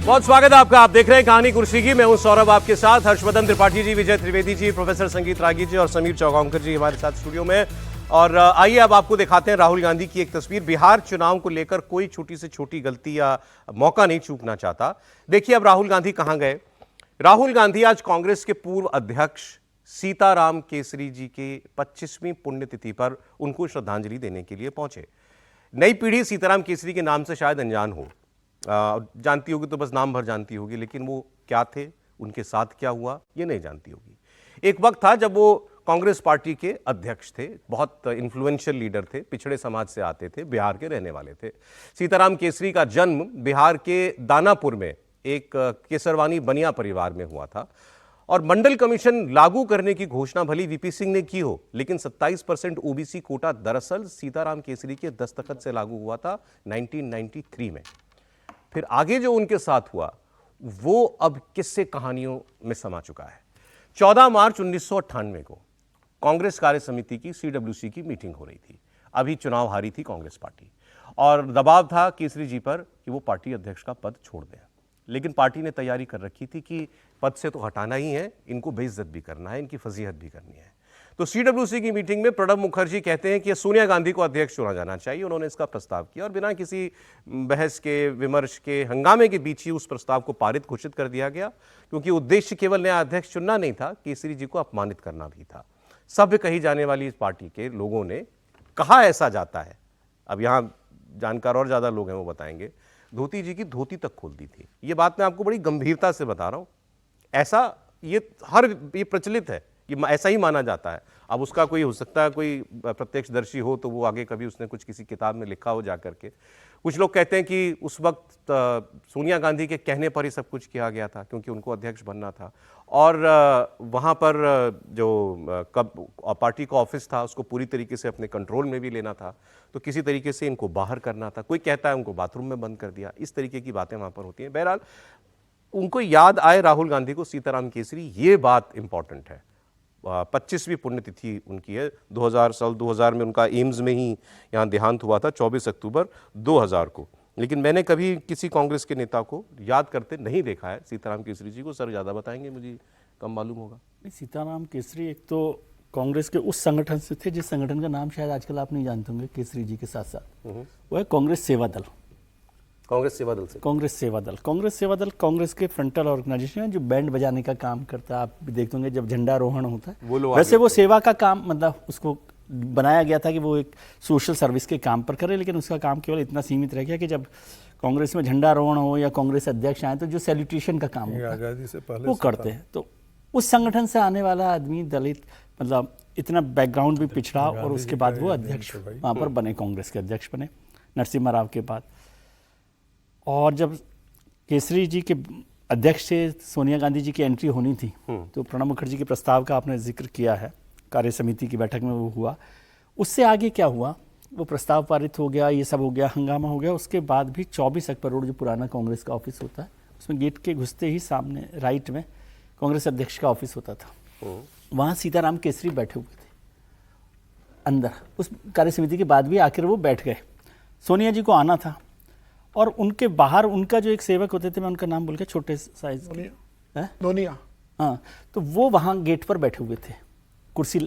बहुत स्वागत है आपका। आप देख रहे हैं कहानी कुर्सी की। मैं हूं सौरभ, आपके साथ हर्षवर्धन त्रिपाठी जी, विजय त्रिवेदी जी, प्रोफेसर संगीत रागी जी और समीर चौगांवकर जी हमारे साथ स्टूडियो में। और आइए अब आपको दिखाते हैं राहुल गांधी की एक तस्वीर। बिहार चुनाव को लेकर कोई छोटी से छोटी गलती या मौका नहीं चूकना चाहता। देखिए अब राहुल गांधी कहां गए। राहुल गांधी आज कांग्रेस के पूर्व अध्यक्ष सीताराम केसरी जी के 25वीं पुण्यतिथि पर उनको श्रद्धांजलि देने के लिए पहुंचे। नई पीढ़ी सीताराम केसरी के नाम से शायद अनजान हो, जानती होगी तो बस नाम भर जानती होगी, लेकिन वो क्या थे, उनके साथ क्या हुआ, ये नहीं जानती होगी। एक वक्त था जब वो कांग्रेस पार्टी के अध्यक्ष थे, बहुत इन्फ्लुएंशियल लीडर थे, पिछड़े समाज से आते थे, बिहार के रहने वाले थे। सीताराम केसरी का जन्म बिहार के दानापुर में एक केसरवानी बनिया परिवार में हुआ था और मंडल कमीशन लागू करने की घोषणा भली वीपी सिंह ने की हो, लेकिन 27% ओबीसी कोटा दरअसल सीताराम केसरी के दस्तखत से लागू हुआ था 1993 में। फिर आगे जो उनके साथ हुआ वो अब किस्से कहानियों में समा चुका है। 14 मार्च 1998 को कांग्रेस कार्य समिति की सीडब्ल्यूसी की मीटिंग हो रही थी। अभी चुनाव हारी थी कांग्रेस पार्टी और दबाव था केसरी जी पर कि वो पार्टी अध्यक्ष का पद छोड़ दें, लेकिन पार्टी ने तैयारी कर रखी थी कि पद से तो हटाना ही है, इनको बेइज्जत भी करना है, इनकी फजीहत भी करनी है। तो सीडब्ल्यूसी की मीटिंग में प्रणब मुखर्जी कहते हैं कि सोनिया गांधी को अध्यक्ष चुना जाना चाहिए। उन्होंने इसका प्रस्ताव किया और बिना किसी बहस के, विमर्श के, हंगामे के बीच ही उस प्रस्ताव को पारित घोषित कर दिया गया, क्योंकि उद्देश्य केवल नया अध्यक्ष चुनना नहीं था, केसरी जी को अपमानित करना भी था। सभ्य कही जाने वाली इस पार्टी के लोगों ने कहा ऐसा जाता है, अब यहाँ जानकार और ज्यादा लोग हैं वो बताएंगे, धोती जी की धोती तक खोल दी थी। ये बात मैं आपको बड़ी गंभीरता से बता रहा हूं। ऐसा ये प्रचलित है, ये ऐसा ही माना जाता है। अब उसका कोई हो सकता है कोई प्रत्यक्षदर्शी हो तो वो आगे कभी उसने कुछ किसी किताब में लिखा हो जा करके। कुछ लोग कहते हैं कि उस वक्त सोनिया गांधी के कहने पर ही सब कुछ किया गया था, क्योंकि उनको अध्यक्ष बनना था और वहाँ पर जो पार्टी का ऑफिस था उसको पूरी तरीके से अपने कंट्रोल में भी लेना था, तो किसी तरीके से इनको बाहर करना था। कोई कहता है उनको बाथरूम में बंद कर दिया, इस तरीके की बातें वहाँ पर होती हैं। बहरहाल उनको याद आए राहुल गांधी को सीताराम केसरी, ये बात इंपॉर्टेंट है। 25वीं पुण्यतिथि उनकी है। 2000 में उनका एम्स में ही यहाँ देहांत हुआ था 24 अक्टूबर 2000 को, लेकिन मैंने कभी किसी कांग्रेस के नेता को याद करते नहीं देखा है सीताराम केसरी जी को। सर ज़्यादा बताएंगे, मुझे कम मालूम होगा। सीताराम केसरी एक तो कांग्रेस के उस संगठन से थे जिस संगठन का नाम शायद आजकल आप नहीं जानते होंगे केसरी जी के साथ साथ, वो है कांग्रेस सेवा दल। कांग्रेस सेवा दल से कांग्रेस सेवा दल, कांग्रेस सेवा दल कांग्रेस के फ्रंटल ऑर्गेनाइजेशन है जो बैंड बजाने का काम करता है। आप भी देखते होंगे जब झंडारोहण होता है, वैसे वो सेवा का काम, मतलब उसको बनाया गया था कि वो एक सोशल सर्विस के काम पर करे, लेकिन उसका काम केवल इतना सीमित रह गया कि जब कांग्रेस में झंडारोहण हो या कांग्रेस अध्यक्ष आए तो जो सैल्यूटेशन का काम होता है वो करते हैं। तो उस संगठन से आने वाला आदमी, दलित, मतलब इतना बैकग्राउंड भी पिछड़ा, और उसके बाद वो अध्यक्ष वहाँ पर बने, कांग्रेस के अध्यक्ष बने नरसिम्हा राव के बाद। और जब केसरी जी के अध्यक्ष से सोनिया गांधी जी की एंट्री होनी थी तो प्रणब मुखर्जी के प्रस्ताव का आपने जिक्र किया है, कार्य समिति की बैठक में वो हुआ। उससे आगे क्या हुआ, वो प्रस्ताव पारित हो गया, ये सब हो गया, हंगामा हो गया। उसके बाद भी 24 अकबर रोड जो पुराना कांग्रेस का ऑफिस होता है, उसमें गेट के घुसते ही सामने राइट में कांग्रेस अध्यक्ष का ऑफिस होता था। वहाँ सीताराम केसरी बैठे हुए थे अंदर। उस कार्य समिति के बाद भी आखिर वो बैठ गए। सोनिया जी को आना था और उनके बाहर उनका जो एक सेवक होते थे, मैं उनका नाम भूल गया, छोटे साइज नोनिया, हाँ, तो वो वहाँ गेट पर बैठे हुए थे कुर्सी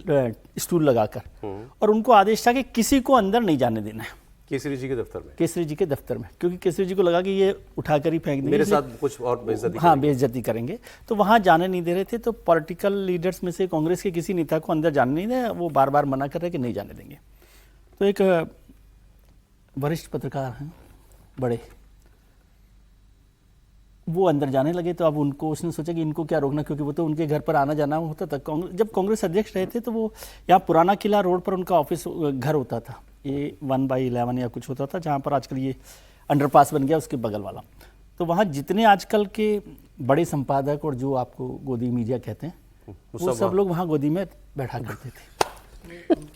स्टूल लगाकर, और उनको आदेश था कि किसी को अंदर नहीं जाने देना है केसरी जी के दफ्तर में। केसरी जी के दफ्तर में, क्योंकि केसरी जी को लगा कि ये उठाकर ही फेंक देंगे, मेरे साथ कुछ और बेइज्जती, हाँ बेइज्जती करेंगे, तो वहाँ जाने नहीं दे रहे थे। तो पॉलिटिकल लीडर्स में से कांग्रेस के किसी नेता को अंदर जाने नहीं दे, वो बार बार मना कर रहे कि नहीं जाने देंगे। तो एक वरिष्ठ पत्रकार हैं बड़े, वो अंदर जाने लगे। तो अब उनको, उसने सोचा कि इनको क्या रोकना, क्योंकि वो तो उनके घर पर आना जाना होता था। जब कांग्रेस अध्यक्ष रहे थे तो वो यहाँ पुराना किला रोड पर उनका ऑफिस घर होता था, ये 1/11 या कुछ होता था, जहाँ पर आजकल ये अंडरपास बन गया, उसके बगल वाला। तो वहाँ जितने आजकल के बड़े संपादक और जो आपको गोदी मीडिया कहते हैं, वो सब लोग वहाँ गोदी में बैठा करते थे।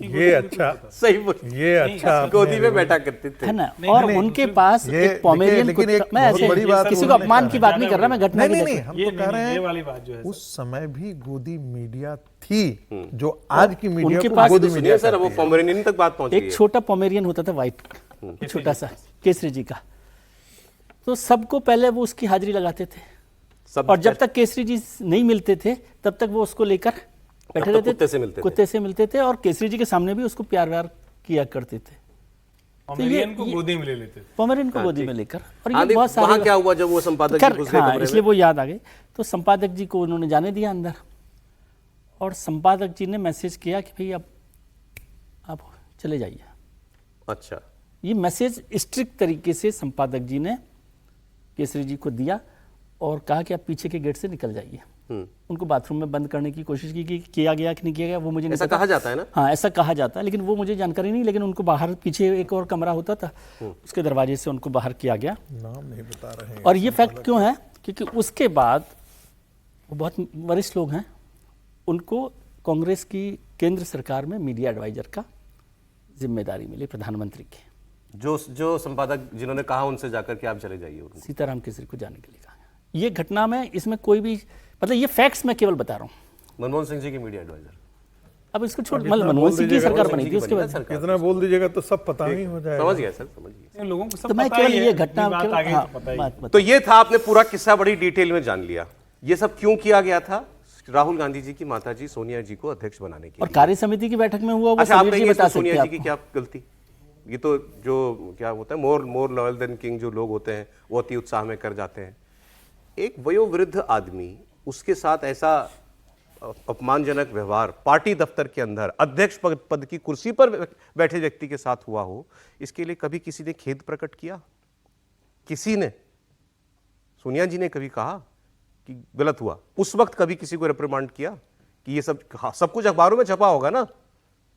ये अच्छा, सही बोल, ये अच्छा गोदी में बैठा करते थे, है ना। और उनके पास एक पोमेरियन कुत्ता, मैं ऐसे किसी को अपमान की बात नहीं कर रहा, मैं घटना नहीं, हम तो कह रहे हैं, ये वाली बात जो है, उस समय भी गोदी मीडिया थी जो आज की मीडिया उनके को पास गोदी मीडिया सर, वो पोमेरियन तक बात पहुंची। एक छोटा पोमेरियन होता था व्हाइट, छोटा सा, केसरी जी का। तो सबको पहले वो उसकी हाजिरी लगाते थे, सब और जब तक केसरी जी नहीं मिलते थे तब तक वो उसको लेकर बैठे रहते कुत्ते से मिलते थे, और केसरी जी के सामने भी उसको प्यार व्यार किया करते थे। पोमेरियन को गोदी में ले लेते थे, पोमेरियन को गोदी में लेकर। और हाँ, ये बहुत वहाँ सारे क्या हुआ जब वो संपादक जी घुस गए हाँ, कमरे इसलिए में? वो याद आ गई। तो संपादक जी को उन्होंने जाने दिया अंदर, और संपादक जी ने मैसेज किया कि भाई अब आप चले जाइए। अच्छा, ये मैसेज स्ट्रिक्ट तरीके से संपादक जी ने केसरी जी को दिया और कहा कि आप पीछे के गेट से निकल जाइए। उनको बाथरूम में बंद करने की कोशिश की, किया गया कि नहीं किया गया वो मुझे नहीं ऐसा पता। कहा जाता है ना? हाँ, ऐसा कहा जाता है, लेकिन वो मुझे जानकारी नहीं। लेकिन उनको बाहर पीछे एक और कमरा होता था, उसके दरवाजे से उनको बाहर किया गया। नाम नहीं बता रहे हैं। और ये फैक्ट क्यों है? क्योंकि उसके बाद वो बहुत वरिष्ठ लोग हैं, उनको कांग्रेस की केंद्र सरकार में मीडिया एडवाइजर का जिम्मेदारी मिली, प्रधानमंत्री की। जो संपादक जिन्होंने कहा उनसे जाकर के आप चले जाइए उनको। सीताराम केसरी को जाने के लिए कहा। ये घटना में इसमें कोई भी मतलब ये फैक्ट्स मैं केवल बता रहा हूँ। मनमोहन सिंह जी की मीडिया एडवाइजर। अब इसको छोड़, मतलब मनमोहन सिंह की सरकार बनी थी, उसके बाद कितना बोल दीजिएगा तो सब पता ही हो जाएगा। समझ गया सर, समझ गया। इन लोगों को सब तो मैं पता केवल ही है, ये घटना बात केवल- आगे हाँ, तो पता ही है। बात बता- तो ये था, आपने पूरा किस्सा बड़ी डिटेल में जान लिया। ये सब क्यों किया गया था? राहुल गांधी जी की माताजी सोनिया जी को अध्यक्ष बनाने के और लिए। कार्य समिति की बैठक में हुआ वो अच्छा, आप समीर जी कहेंगे बता इसमें सकते सोनिया हैं जी की आपको। क्या गलती? ये तो जो क्या होता है, मोर लॉयल देन किंग जो लोग होते हैं वो अति उत्साह में कर जाते हैं। एक वयोवृद्ध आदमी, उसके साथ ऐसा अपमानजनक व्यवहार पार्टी दफ्तर के अंदर अध्यक्ष पद की कुर्सी पर बैठे व्यक्ति के साथ हुआ हो, इसके लिए कभी किसी ने खेद प्रकट किया? किसी ने? सोनिया जी ने कभी कहा कि गलत हुआ? उस वक्त कभी किसी को रिप्रिमांड किया कि ये सब कुछ अखबारों में छपा होगा ना?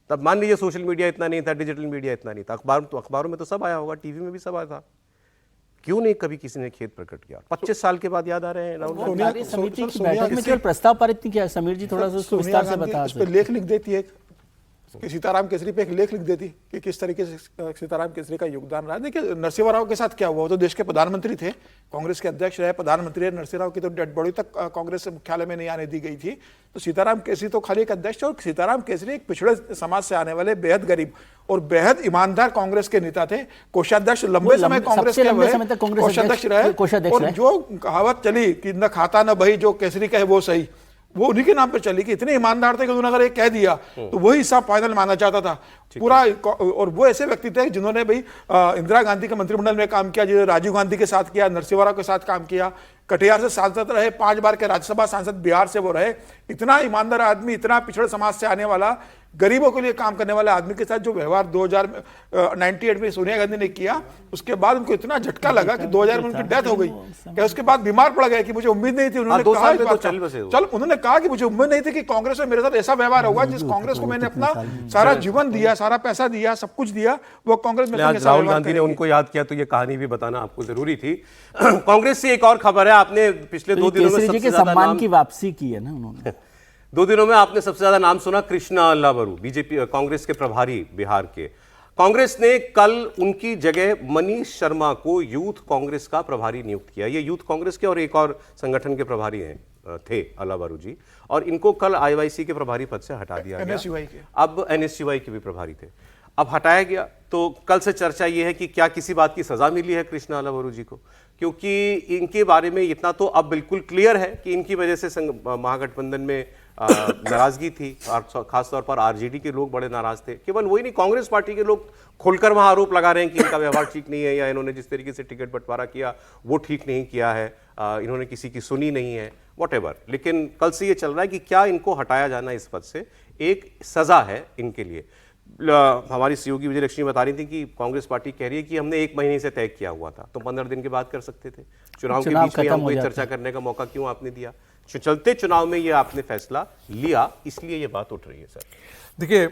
तब मान लीजिए सोशल मीडिया इतना नहीं था, डिजिटल मीडिया इतना नहीं था, अखबारों में तो सब आया होगा, टीवी में भी सब आया था। क्यों नहीं कभी किसी ने खेद प्रकट किया? 25 साल के बाद याद आ रहे हैं राहुल गांधी? कार्य समिति की बैठक में केवल प्रस्ताव पारित नहीं किया। समीर जी थोड़ा सा उसको सोनिया विस्तार से गांधी बता उस पे लेख लिख देती है कि सीताराम केसरी पे एक लेख लिख देती कि किस तरीके से सीताराम केसरी का योगदान रहा। देखिए नरसिम्हा राव के साथ क्या हुआ, वो तो देश के प्रधानमंत्री थे, कांग्रेस के अध्यक्ष रहे, प्रधानमंत्री रहे। नरसिम्हा राव की तो डेड बॉडी तक कांग्रेस से मुख्यालय में नहीं आने दी गई थी। तो सीताराम केसरी तो खाली एक अध्यक्ष थे, और सीताराम केसरी एक पिछड़े समाज से आने वाले बेहद गरीब और बेहद ईमानदार कांग्रेस के नेता थे। कोषाध्यक्ष लंबे समय कांग्रेस के कोषाध्यक्ष रहे। और जो कहावत चली कि न खाता न बही, जो केसरी कहे वो सही, वो उन्हीं के नाम पे चली कि इतने ईमानदार थे कि उन्होंने अगर ये कह दिया तो वही हिसाब फाइनल माना जाता था पूरा। और वो ऐसे व्यक्ति थे जिन्होंने भाई इंदिरा गांधी के मंत्रिमंडल में काम किया, जिन्होंने राजीव गांधी के साथ किया, नरसिम्हा राव के साथ काम किया, कटिहार से सांसद रहे, 5 बार के राज्यसभा सांसद बिहार से वो रहे। इतना ईमानदार आदमी, इतना पिछड़े समाज से आने वाला, गरीबों के लिए काम करने वाले आदमी के साथ जो व्यवहार 2098 में सोनिया गांधी ने किया, उसके बाद उनको इतना झटका लगा कि 2000 में उनकी डेथ हो गई। क्या उसके बाद बीमार पड़ गए कि मुझे उम्मीद नहीं थी। उन्होंने कहा उन्होंने कहा कि मुझे उम्मीद नहीं थी कि कांग्रेस में मेरे साथ ऐसा व्यवहार होगा। जिस कांग्रेस को मैंने अपना सारा जीवन दिया, सारा पैसा दिया, सब कुछ दिया, वो कांग्रेस में राहुल गांधी ने उनको याद किया, तो ये कहानी भी बताना आपको जरूरी थी। कांग्रेस से एक और खबर है, आपने पिछले 2 दिनों में सबसे ज्यादा सम्मान की वापसी की है ना उन्होंने। 2 दिनों में आपने सबसे ज्यादा नाम सुना कृष्णा अल्लावरू, बीजेपी कांग्रेस के प्रभारी बिहार के। कांग्रेस ने कल उनकी जगह मनीष शर्मा को यूथ कांग्रेस का प्रभारी नियुक्त किया। ये यूथ कांग्रेस के और एक और संगठन के प्रभारी थे अल्लावरू जी, और इनको कल आईवाईसी के प्रभारी पद से हटा दिया गया। अब एनएसयूआई के भी प्रभारी थे, अब हटाया गया। तो कल से चर्चा ये है कि क्या किसी बात की सजा मिली है कृष्णा अल्लावरू जी को, क्योंकि इनके बारे में इतना तो अब बिल्कुल क्लियर है कि इनकी वजह से महागठबंधन में नाराजगी थी, और खासतौर पर आरजेडी के लोग बड़े नाराज थे। केवल वही नहीं, कांग्रेस पार्टी के लोग खुलकर वहां आरोप लगा रहे हैं कि इनका व्यवहार ठीक नहीं है, या इन्होंने जिस तरीके से टिकट बंटवारा किया वो ठीक नहीं किया है, इन्होंने किसी की सुनी नहीं है, व्हाटएवर। लेकिन कल से ये चल रहा है कि क्या इनको हटाया जाना इस पद से एक सजा है इनके लिए। हमारी सहयोगी विजय लक्ष्मी बता रही थी कि कांग्रेस पार्टी कह रही है कि हमने 1 महीने से तय किया हुआ था, तो 15 दिन के बाद कर सकते थे। चुनाव के बीच में हमको चर्चा करने का मौका क्यों आपने दिया? चलते चुनाव में ये आपने फैसला लिया, इसलिए ये बात उठ रही है। सर देखिए,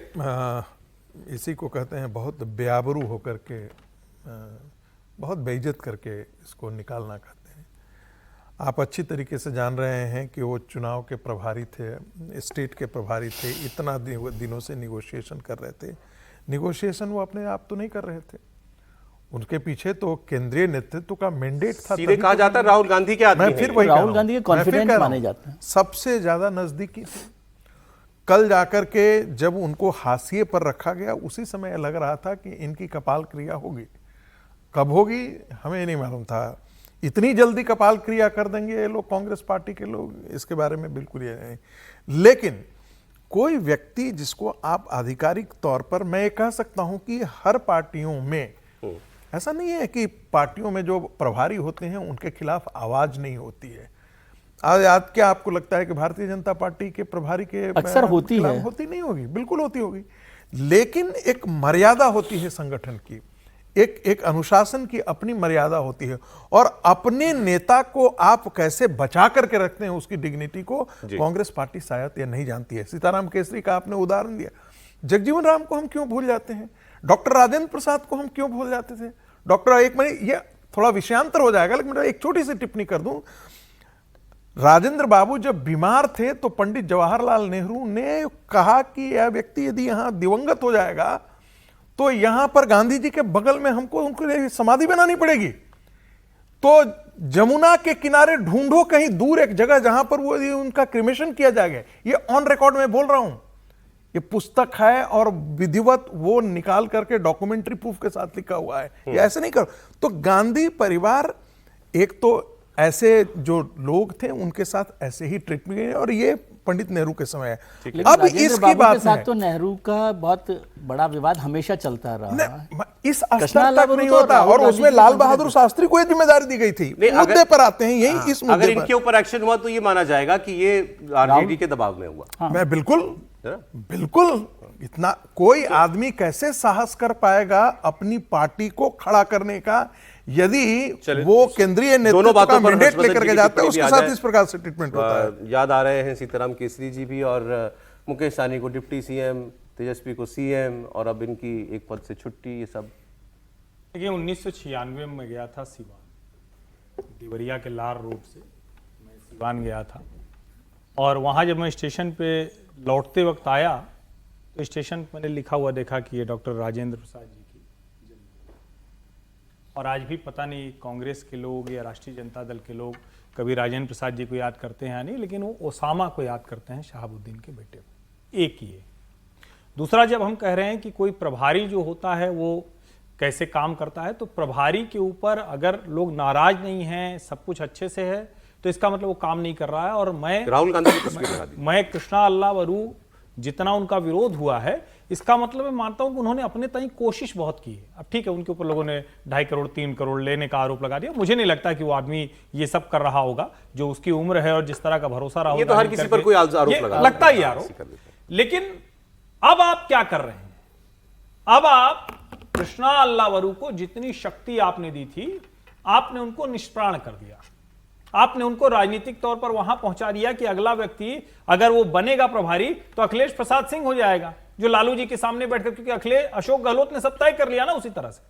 इसी को कहते हैं बहुत बेआबरू होकर के, बहुत बेइज्जत करके इसको निकालना कहते हैं। आप अच्छी तरीके से जान रहे हैं कि वो चुनाव के प्रभारी थे, स्टेट के प्रभारी थे, इतना दिनों से निगोशिएशन कर रहे थे। निगोशिएशन वो अपने आप तो नहीं कर रहे थे, उनके पीछे तो केंद्रीय नेतृत्व का मैंडेट था। सीधे कहा जाता है राहुल गांधी के आदमी मैं फिर वही राहुल गांधी के कॉन्फिडेंट माने जाते हैं, सबसे ज्यादा नजदीकी थे। कल जाकर के जब उनको हाशिए पर रखा गया, उसी समय लग रहा था कि इनकी कपाल क्रिया होगी। कब होगी हमें नहीं मालूम था, इतनी जल्दी कपाल क्रिया कर देंगे ये लोग, कांग्रेस पार्टी के लोग, इसके बारे में बिल्कुल ये नहीं। लेकिन कोई व्यक्ति जिसको आप आधिकारिक तौर पर, मैं ये कह सकता हूं कि हर पार्टियों में ऐसा नहीं है कि पार्टियों में जो प्रभारी होते हैं उनके खिलाफ आवाज नहीं होती है। आज क्या आपको लगता है कि भारतीय जनता पार्टी के प्रभारी के अक्सर होती खिलाफ है? होती नहीं होगी, बिल्कुल होती होगी, लेकिन एक मर्यादा होती है संगठन की, एक अनुशासन की अपनी मर्यादा होती है, और अपने नेता को आप कैसे बचा करके रखते हैं उसकी डिग्निटी को कांग्रेस पार्टी शायद ये नहीं जानती है। सीताराम केसरी का आपने उदाहरण दिया, जगजीवन राम को हम क्यों भूल जाते हैं, डॉक्टर राजेंद्र प्रसाद को हम क्यों भूल जाते थे, डॉक्टर, एक मिनट, ये थोड़ा विषयांतर हो जाएगा लेकिन मैं एक छोटी सी टिप्पणी कर दूं। राजेंद्र बाबू जब बीमार थे तो पंडित जवाहरलाल नेहरू ने कहा कि यह व्यक्ति यदि यहां दिवंगत हो जाएगा तो यहां पर गांधी जी के बगल में हमको उनके लिए समाधि बनानी पड़ेगी, तो जमुना के किनारे ढूंढो कहीं दूर एक जगह जहां पर वो उनका क्रिमेशन किया जाएगा। ये ऑन रिकॉर्ड में बोल रहा हूं, ये पुस्तक है और विधिवत वो निकाल करके डॉक्यूमेंट्री प्रूफ के साथ लिखा हुआ है, ये ऐसे नहीं करो। तो गांधी परिवार, एक तो ऐसे जो लोग थे उनके साथ ऐसे ही ट्रीटमेंट, और ये पंडित नेहरू के समय है। अब इसकी बात के साथ तो नेहरू का बहुत बड़ा विवाद हमेशा चलता रहा, इस स्तर तक नहीं होता, और उसमें लाल बहादुर शास्त्री को ये जिम्मेदारी दी गई थी। मुद्दे पर आते हैं, यही इस मुद्दे अगर पर इनके ऊपर एक्शन हुआ तो ये माना जाएगा कि ये आरजेडी के दबाव में हुआ। मैं बिल्कुल इतना कोई आदमी कैसे साहस कर पाएगा अपनी पार्टी को खड़ा करने का, यदि वो केंद्रीय नेतृत्व का मैंडेट लेकर के जाते हैं, उसके साथ इस प्रकार से ट्रीटमेंट होता है। याद आ रहे हैं सीताराम केसरी जी भी, और मुकेश सहनी को डिप्टी सीएम, तेजस्वी को सीएम, और अब इनकी एक पद से छुट्टी, ये सब। देखिए 1996 में गया था सिवान, देवरिया के लार रोड से मैं सिवान गया था, और वहाँ जब मैं स्टेशन पे लौटते वक्त आया तो स्टेशन पर मैंने लिखा हुआ देखा कि ये डॉक्टर राजेंद्र प्रसाद जी की जन्मदिन। और आज भी पता नहीं कांग्रेस के लोग या राष्ट्रीय जनता दल के लोग कभी राजेंद्र प्रसाद जी को याद करते हैं या नहीं, लेकिन वो ओसामा को याद करते हैं, शहाबुद्दीन के बेटे को। एक ही है। दूसरा, जब हम कह रहे हैं कि कोई प्रभारी जो होता है वो कैसे काम करता है, तो प्रभारी के ऊपर अगर लोग नाराज नहीं हैं, सब कुछ अच्छे से है, तो इसका मतलब वो काम नहीं कर रहा है। और मैं राहुल गांधी की तस्वीर दिखा दी, मैं कृष्णा अल्लावरू जितना उनका विरोध हुआ है, इसका मतलब मैं मानता हूं कि उन्होंने अपने तय कोशिश बहुत की है। अब ठीक है, उनके ऊपर लोगों ने 2.5 करोड़ 3 करोड़ लेने का आरोप लगा दिया, मुझे नहीं लगता कि वो आदमी ये सब कर रहा होगा, जो उसकी उम्र है और जिस तरह का भरोसा रहा, ये तो हर किसी पर कोई आरोप लगता ही आरोप। लेकिन अब आप क्या कर रहे हैं, अब आप कृष्णा अल्लावरू को जितनी शक्ति आपने दी थी, आपने उनको निष्प्राण कर दिया। आपने उनको राजनीतिक तौर पर वहां पहुंचा दिया कि अगला व्यक्ति अगर वो बनेगा प्रभारी तो अखिलेश प्रसाद सिंह हो जाएगा, जो लालू जी के सामने बैठकर, क्योंकि अशोक गहलोत ने सब तय कर लिया ना उसी तरह से।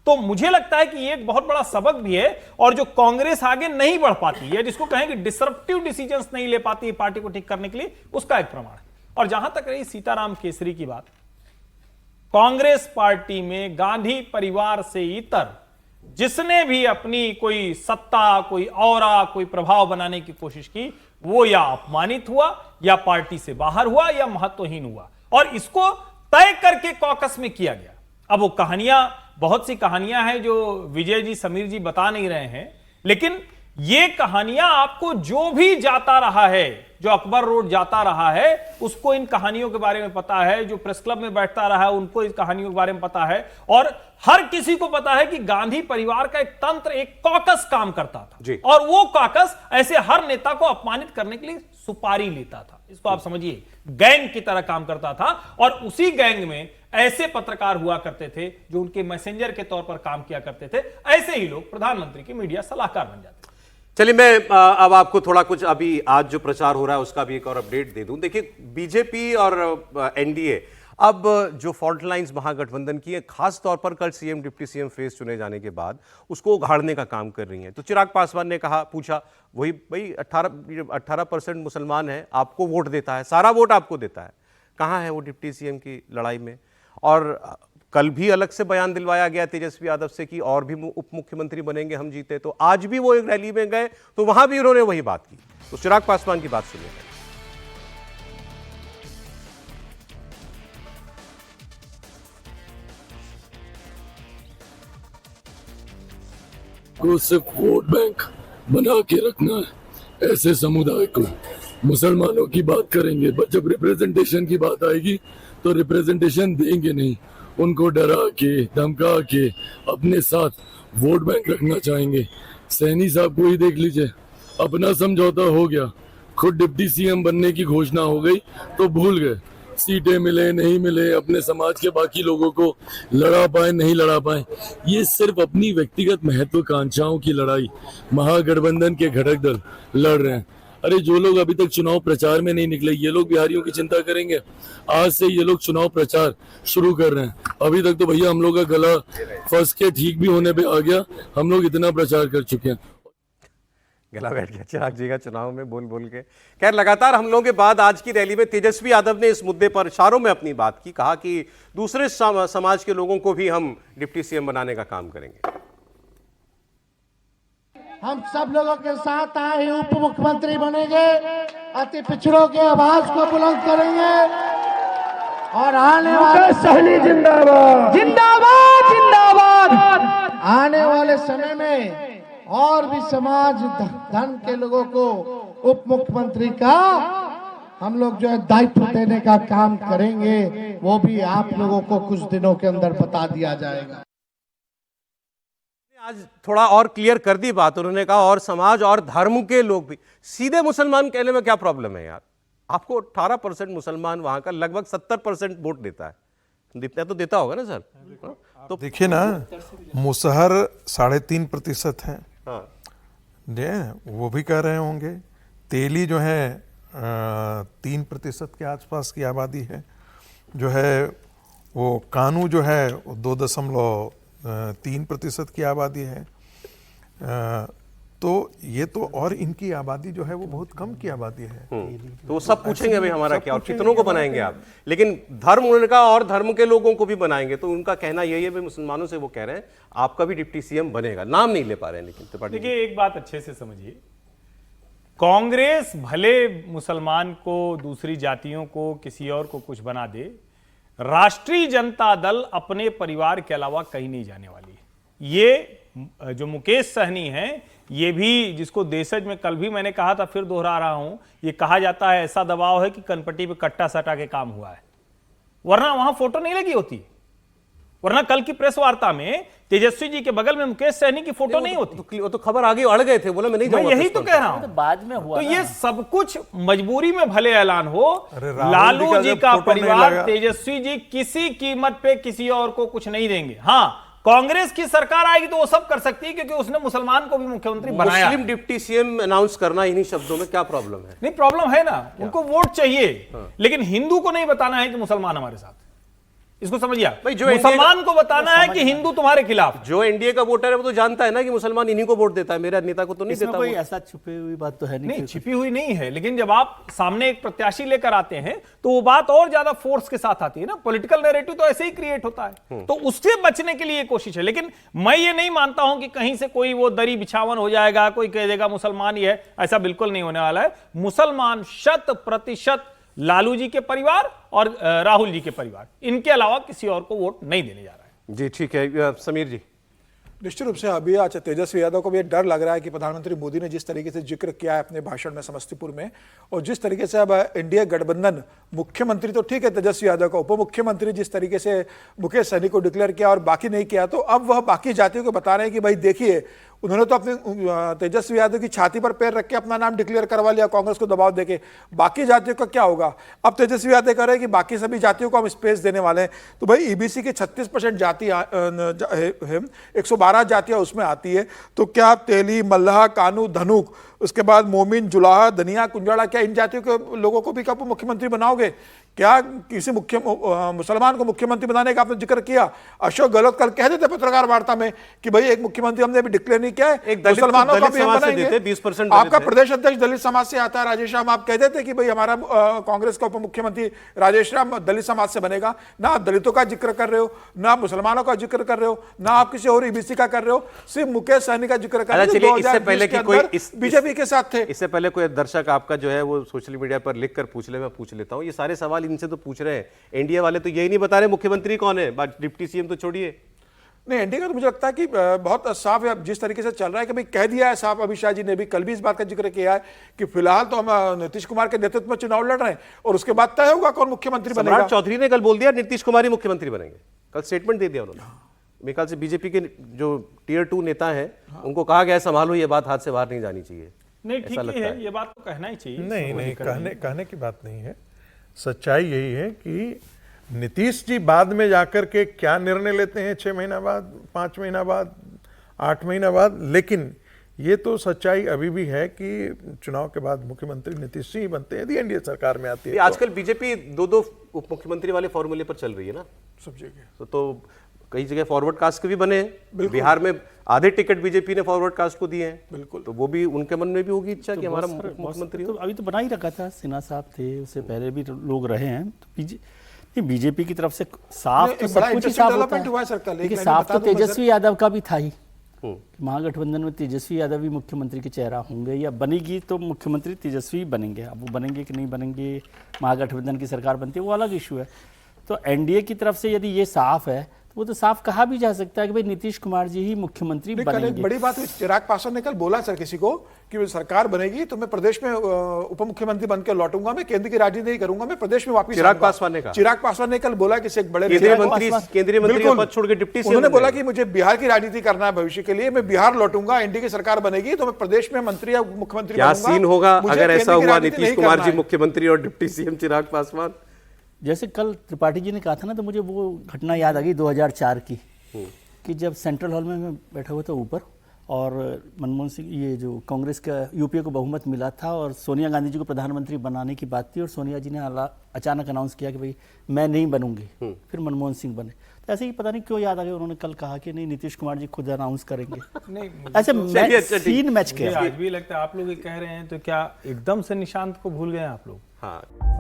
तो मुझे लगता है कि ये एक बहुत बड़ा सबक भी है, और जो कांग्रेस आगे नहीं बढ़ पाती है, जिसको कहें कि डिसरप्टिव डिसीजंस नहीं ले पाती है पार्टी को ठीक करने के लिए, उसका एक प्रमाण है। और जहां तक रही सीताराम केसरी की बात, कांग्रेस पार्टी में गांधी परिवार से इतर जिसने भी अपनी कोई सत्ता, कोई औरा, कोई प्रभाव बनाने की कोशिश की, वो या अपमानित हुआ, या पार्टी से बाहर हुआ, या महत्वहीन हुआ, और इसको तय करके कॉकस में किया गया। अब वो कहानियां, बहुत सी कहानियां हैं जो विजय जी, समीर जी बता नहीं रहे हैं, लेकिन ये कहानियां आपको जो भी जाता रहा है, जो अकबर रोड जाता रहा है, उसको इन कहानियों के बारे में पता है, जो प्रेस क्लब में बैठता रहा है उनको इस कहानियों के बारे में पता है, और हर किसी को पता है कि गांधी परिवार का एक तंत्र, एक कॉकस काम करता था, और वो कॉकस ऐसे हर नेता को अपमानित करने के लिए सुपारी लेता था। इसको आप समझिए, गैंग की तरह काम करता था, और उसी गैंग में ऐसे पत्रकार हुआ करते थे जो उनके मैसेंजर के तौर पर काम किया करते थे। ऐसे ही लोग प्रधानमंत्री के मीडिया सलाहकार बन जाते थे। चलिए, मैं अब आपको थोड़ा कुछ अभी आज जो प्रचार हो रहा है उसका भी एक और अपडेट दे दूं। देखिए, बीजेपी और एनडीए अब जो फॉल्ट लाइंस महागठबंधन की है, खास तौर पर कल सीएम डिप्टी सीएम फेस चुने जाने के बाद उसको उघाड़ने का काम कर रही हैं। तो चिराग पासवान ने कहा, पूछा, वही भाई 18% मुसलमान है, आपको वोट देता है, सारा वोट आपको देता है, कहाँ है वो डिप्टी सीएम की लड़ाई में? और कल भी अलग से बयान दिलवाया गया तेजस्वी यादव से कि और भी उप मुख्यमंत्री बनेंगे हम जीते तो। आज भी वो एक रैली में गए तो वहां भी उन्होंने वही बात की। तो चिराग पासवान की बात सुनिए। को सिर्फ वोट बैंक बना के रखना है ऐसे समुदाय को। मुसलमानों की बात करेंगे, बट जब रिप्रेजेंटेशन की बात आएगी तो रिप्रेजेंटेशन देंगे नहीं, उनको डरा के धमका के अपने साथ वोट बैंक रखना चाहेंगे। सैनी साहब को ही देख लीजिए, अपना समझौता हो गया, खुद डिप्टी सीएम बनने की घोषणा हो गई तो भूल गए, सीटें मिले नहीं मिले, अपने समाज के बाकी लोगों को लड़ा पाए नहीं लड़ा पाए। ये सिर्फ अपनी व्यक्तिगत महत्वाकांक्षाओं की लड़ाई महागठबंधन के घटक दल लड़ रहे हैं। अरे जो लोग अभी तक चुनाव प्रचार में नहीं निकले, ये लोग बिहारियों की चिंता करेंगे? आज से ये लोग चुनाव प्रचार शुरू कर रहे हैं। अभी तक तो भैया हम लोग का गला फंस के ठीक भी होने पे आ गया, हम लोग इतना प्रचार कर चुके हैं। गला बैठ गया चिराग जी का चुनाव में बोल बोल के। खैर, लगातार हमलों के बाद आज की रैली में तेजस्वी यादव ने इस मुद्दे पर इशारों में अपनी बात की, कहा कि दूसरे समाज के लोगों को भी हम डिप्टी सीएम बनाने का काम करेंगे। हम सब लोगों के साथ आए उप मुख्यमंत्री बनेंगे, अति पिछड़ों के आवाज को बुलंद करेंगे और आने वाले सहनी जिंदाबाद जिंदाबाद जिंदाबाद आने वाले समय में और भी समाज धन के लोगों को उप मुख्यमंत्री का हम लोग जो है दायित्व देने का काम करेंगे, वो भी आप लोगों को कुछ दिनों के अंदर बता दिया जाएगा। आज थोड़ा और क्लियर कर दी बात उन्होंने, कहा और समाज और धर्म के लोग भी। सीधे मुसलमान कहने में क्या प्रॉब्लम है यार? आपको 18% मुसलमान वहां का लगभग 70% वोट देता है, इतना तो देता होगा ना सर? तो देखिए ना, मुसहर 3.5% है, वो भी कह रहे होंगे। तेली जो है 3% के आसपास की आबादी है, जो है वो कानू जो है 2.3% की आबादी है। तो ये तो, और इनकी आबादी जो है वो बहुत कम की आबादी है। तो वो सब पूछेंगे भाई हमारा क्या और कितनों को बनाएंगे आप? लेकिन धर्म उन्होंने कहा और धर्म के लोगों को भी बनाएंगे, तो उनका कहना यही है भाई मुसलमानों से वो कह रहे हैं आपका भी डिप्टी सीएम बनेगा, नाम नहीं ले पा रहे हैं। लेकिन देखिए एक बात अच्छे से समझिए, कांग्रेस भले मुसलमान को, दूसरी जातियों को, किसी और को कुछ बना दे, राष्ट्रीय जनता दल अपने परिवार के अलावा कहीं नहीं जाने वाली। ये जो मुकेश सहनी है, ये भी जिसको देशज में कल भी मैंने कहा था, फिर दोहरा रहा हूं, ये कहा जाता है ऐसा दबाव है कि कनपट्टी पे कट्टा सटा के काम हुआ है, वरना वहां फोटो नहीं लगी होती। वरना कल की प्रेस वार्ता में तेजस्वी जी के बगल में मुकेश सहनी की फोटो नहीं होती। वो तो खबर आगे अड़ गए थे, बोला मैं नहीं जाऊंगा। यही तो कह रहा हूं, बाद में हुआ। तो ये सब कुछ मजबूरी में भले ऐलान हो, लालू जी का परिवार, तेजस्वी जी किसी कीमत पे किसी और को कुछ नहीं देंगे। हाँ, कांग्रेस की सरकार आएगी तो वो सब कर सकती है, क्योंकि उसने मुसलमान को भी मुख्यमंत्री बनाया। मुस्लिम डिप्टी सीएम अनाउंस करना इन्हीं शब्दों में क्या प्रॉब्लम है? नहीं, प्रॉब्लम है ना, उनको वोट चाहिए, लेकिन हिंदू को नहीं बताना है कि मुसलमान हमारे साथ। इसको समझिए भाई, जो मुसलमान को बताना है कि हिंदू तुम्हारे खिलाफ। जो एनडीए का वोटर है वो तो जानता है ना कि मुसलमान इन्हीं को वोट देता है, मेरा नेता को तो नहीं देता। कोई ऐसा छुपी हुई बात तो है नहीं, छिपी हुई नहीं है, लेकिन जब आप सामने एक प्रत्याशी लेकर आते हैं तो वो बात और ज्यादा फोर्स के साथ आती है ना। पॉलिटिकल नैरेटिव तो ऐसे ही क्रिएट होता है, तो उससे बचने के लिए कोशिश है। लेकिन मैं ये नहीं मानता हूं कि कहीं से कोई वो दरी बिछावन हो जाएगा, कोई कह देगा मुसलमान ही है, ऐसा बिल्कुल नहीं होने वाला है। मुसलमान 100% लालू जी के परिवार और राहुल जी के परिवार, इनके अलावा किसी और को वोट नहीं देने जा रहा है। जी ठीक है समीर जी। निश्चित रूप से अभी आज तेजस्वी यादव को भी डर लग रहा है कि प्रधानमंत्री मोदी ने जिस तरीके से जिक्र किया है अपने भाषण में समस्तीपुर में, और जिस तरीके से अब एनडीए गठबंधन, मुख्यमंत्री तो ठीक है तेजस्वी यादव का, उप मुख्यमंत्री जिस तरीके से मुकेश सहनी को डिक्लेयर किया और बाकी नहीं किया, तो अब वह बाकी जातियों को बता रहे हैं कि भाई देखिए, उन्होंने तो अपने तेजस्वी यादव की छाती पर पैर रख के अपना नाम डिक्लेयर करवा लिया कांग्रेस को दबाव देके, बाकी जातियों का क्या होगा? अब तेजस्वी यादव कह रहे हैं कि बाकी सभी जातियों को हम स्पेस देने वाले हैं। तो भाई ईबीसी के 36% जाति है, 112 जातियां उसमें आती है, तो क्या तेली, मल्लाह, कानू, धनुक, उसके बाद मोमिन, जुलाहा, धनिया, कुंजाड़ा, क्या इन जातियों के लोगों को भी कब मुख्यमंत्री बनाओगे? क्या किसी मुसलमान को मुख्यमंत्री बनाने का आपने जिक्र किया? अशोक गहलोत कल कह देते पत्रकार वार्ता में कि भाई एक मुख्यमंत्री हमने भी डिक्लेयर नहीं किया है, एक मुसलमानों का भी हम बनाएंगे। 20% आपका प्रदेश अध्यक्ष दलित समाज से आता है राजेश राम, आप कह देते कि भाई हमारा कांग्रेस का उप मुख्यमंत्री राजेश राम दलित समाज से बनेगा। ना आप दलितों का जिक्र कर रहे हो, ना आप मुसलमानों का जिक्र कर रहे हो, ना आप किसी और ईबीसी का कर रहे हो, सिर्फ मुकेश सहनी का जिक्र कर रहे हो। इससे पहले कि कोई बीजेपी के साथ थे, इससे पहले कोई दर्शक आपका जो है वो सोशल मीडिया पर लिख कर पूछ ले, मैं पूछ लेता हूं। ये सारे सवाल इनसे तो पूछ रहे हैं, एनडीए वाले तो यही नहीं बता रहे मुख्यमंत्री कौन है, डिप्टी सीएम तो छोड़िए। नहीं, एनडीए का तो मुझे लगता है कि बहुत साफ है। अब जिस तरीके से चल रहा है कि भाई कह दिया है साफ, अमित शाह जी ने भी कल भी इस बात का जिक्र किया है कि फिलहाल तो हम नीतीश कुमार के नेतृत्व में चुनाव लड़ रहे हैं और उसके बाद तय होगा कौन मुख्यमंत्री बनेगा। सम्राट चौधरी ने कल बोल दिया नीतीश कुमार ही मुख्यमंत्री बनेंगे, कल स्टेटमेंट दे दिया उन्होंने। मेरे ख्याल से बीजेपी के जो टियर 2 नेता हैं उनको कहा गया संभालो, ये बात हाथ से बाहर नहीं जानी चाहिए। नहीं, ठीक ही है, ये बात तो कहना ही चाहिए। नहीं, कहने की बात नहीं है। सच्चाई यही है कि नीतीश जी बाद में जाकर के क्या निर्णय लेते हैं 6 महीना बाद, 5 महीना बाद, 8 महीना बाद, लेकिन ये तो सच्चाई अभी भी है कि चुनाव के बाद मुख्यमंत्री नीतीश जी ही बनते हैं यदि एनडीए सरकार में आती है। आजकल बीजेपी 2-2 उप मुख्यमंत्री वाले फॉर्मूले पर चल रही है ना सब जगह। तो कई जगह फॉरवर्ड कास्ट के भी बने हैं। बिहार में आधे टिकट बीजेपी ने फॉरवर्ड कास्ट को दिए हैं। बिल्कुल, तो वो भी उनके मन में भी होगी इच्छा कि हमारा मुख्यमंत्री हो। तो अभी तो बना ही रखा था, सिन्हा साहब थे, उससे पहले भी लोग रहे हैं। तो बीजेपी की तरफ से साफ तो सब कुछ ही साफ होता है, लेकिन साफ तो तेजस्वी यादव का भी था ही। महागठबंधन में तेजस्वी यादव भी मुख्यमंत्री के चेहरा होंगे या बनेगी तो मुख्यमंत्री तेजस्वी बनेंगे। अब वो बनेंगे कि नहीं बनेंगे, महागठबंधन की सरकार बनती है, वो अलग इशू है। तो एनडीए की तरफ से यदि ये साफ है वो तो साफ कहा भी जा सकता है कि भाई नीतीश कुमार जी ही मुख्यमंत्री बनेंगे। एक बड़ी बात चिराग पासवान ने कल बोला सर किसी को कि सरकार बनेगी तो मैं प्रदेश में उप मुख्यमंत्री बनकर लौटूंगा, मैं केंद्र की राजनीति नहीं करूंगा, मैं प्रदेश में वापस। चिराग पासवान ने कहा, चिराग पासवान ने कल बोला किसी एक बड़े केंद्रीय मंत्री का पद छोड़ के डिप्टी सीएम उन्होंने बोला कि मुझे बिहार की राजनीति करना है भविष्य के लिए, मैं बिहार लौटूंगा, एनडीए की सरकार बनेगी तो मैं प्रदेश में मंत्री या मुख्यमंत्री क्या सीन होगा अगर ऐसा हुआ, नीतीश कुमार जी मुख्यमंत्री और डिप्टी सीएम चिराग पासवान। जैसे कल त्रिपाठी जी ने कहा था ना, तो मुझे वो घटना याद आ गई 2004 की, कि जब सेंट्रल हॉल में मैं बैठा हुआ था ऊपर और मनमोहन सिंह, ये जो कांग्रेस का यूपीए को बहुमत मिला था और सोनिया गांधी जी को प्रधानमंत्री बनाने की बात थी और सोनिया जी ने अचानक अनाउंस किया कि भाई मैं नहीं बनूंगी, फिर मनमोहन सिंह बने। तो ऐसे ही पता नहीं क्यों याद आ गया, उन्होंने कल कहा कि नहीं नीतीश कुमार जी खुद अनाउंस करेंगे। नहीं, ऐसे सीन मैच किया। आज भी लगता है आप लोग ये कह रहे हैं तो क्या एकदम से निशांत को भूल गए आप लोग? हाँ।